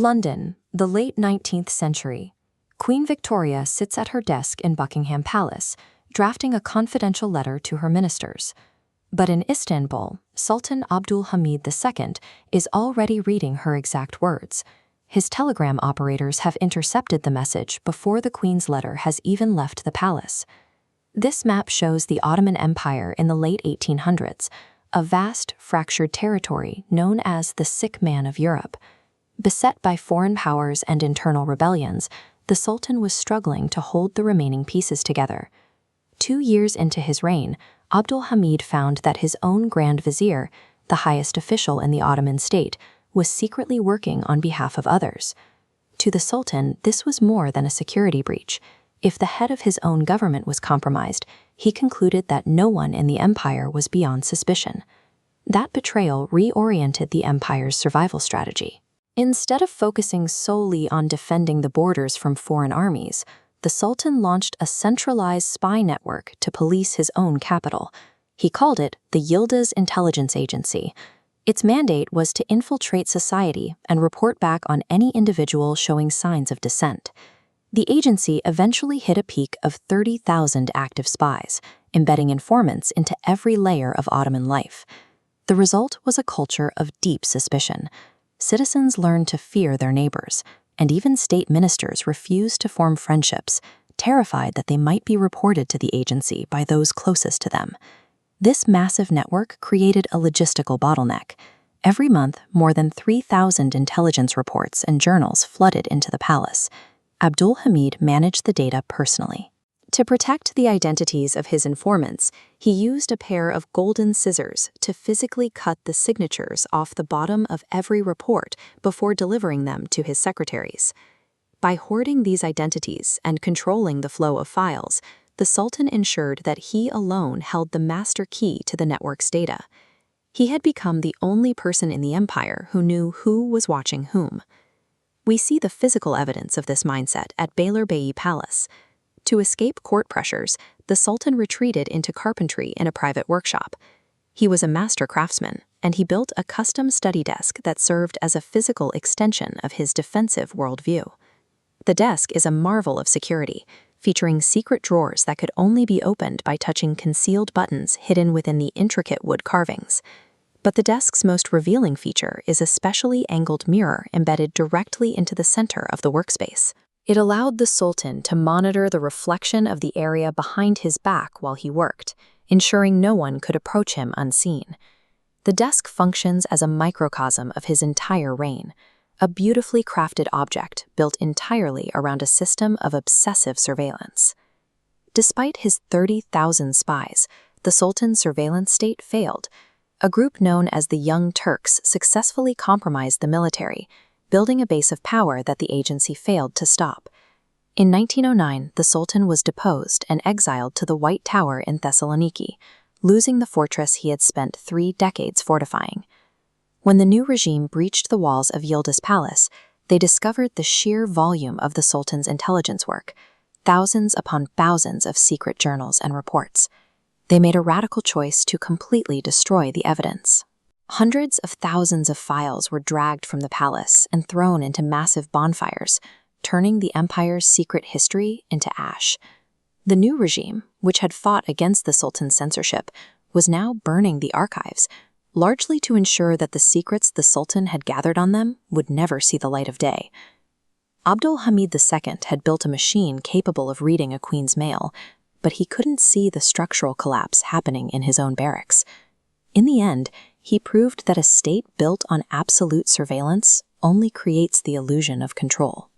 London, the late 19th century. Queen Victoria sits at her desk in Buckingham Palace, drafting a confidential letter to her ministers. But in Istanbul, Sultan Abdul Hamid II is already reading her exact words. His telegram operators have intercepted the message before the Queen's letter has even left the palace. This map shows the Ottoman Empire in the late 1800s, a vast, fractured territory known as the sick man of Europe. Beset by foreign powers and internal rebellions, the Sultan was struggling to hold the remaining pieces together. 2 years into his reign, Abdul Hamid found that his own Grand Vizier, the highest official in the Ottoman state, was secretly working on behalf of others. To the Sultan, this was more than a security breach. If the head of his own government was compromised, he concluded that no one in the empire was beyond suspicion. That betrayal reoriented the empire's survival strategy. Instead of focusing solely on defending the borders from foreign armies, the Sultan launched a centralized spy network to police his own capital. He called it the Yıldız Intelligence Agency. Its mandate was to infiltrate society and report back on any individual showing signs of dissent. The agency eventually hit a peak of 30,000 active spies, embedding informants into every layer of Ottoman life. The result was a culture of deep suspicion. Citizens learned to fear their neighbors, and even state ministers refused to form friendships, terrified that they might be reported to the agency by those closest to them. This massive network created a logistical bottleneck. Every month, more than 3,000 intelligence reports and journals flooded into the palace. Abdul Hamid managed the data personally. To protect the identities of his informants, he used a pair of golden scissors to physically cut the signatures off the bottom of every report before delivering them to his secretaries. By hoarding these identities and controlling the flow of files, the Sultan ensured that he alone held the master key to the network's data. He had become the only person in the empire who knew who was watching whom. We see the physical evidence of this mindset at Beylerbeyi Palace. To escape court pressures, the Sultan retreated into carpentry in a private workshop. He was a master craftsman, and he built a custom study desk that served as a physical extension of his defensive worldview. The desk is a marvel of security, featuring secret drawers that could only be opened by touching concealed buttons hidden within the intricate wood carvings. But the desk's most revealing feature is a specially angled mirror embedded directly into the center of the workspace. It allowed the Sultan to monitor the reflection of the area behind his back while he worked, ensuring no one could approach him unseen. The desk functions as a microcosm of his entire reign, a beautifully crafted object built entirely around a system of obsessive surveillance. Despite his 30,000 spies, the Sultan's surveillance state failed. A group known as the Young Turks successfully compromised the military, building a base of power that the agency failed to stop. In 1909, the Sultan was deposed and exiled to the White Tower in Thessaloniki, losing the fortress he had spent 3 decades fortifying. When the new regime breached the walls of Yıldız Palace, they discovered the sheer volume of the Sultan's intelligence work, thousands upon thousands of secret journals and reports. They made a radical choice to completely destroy the evidence. Hundreds of thousands of files were dragged from the palace and thrown into massive bonfires, turning the empire's secret history into ash. The new regime, which had fought against the Sultan's censorship, was now burning the archives, largely to ensure that the secrets the Sultan had gathered on them would never see the light of day. Abdul Hamid II had built a machine capable of reading a queen's mail, but he couldn't see the structural collapse happening in his own barracks. In the end, he proved that a state built on absolute surveillance only creates the illusion of control.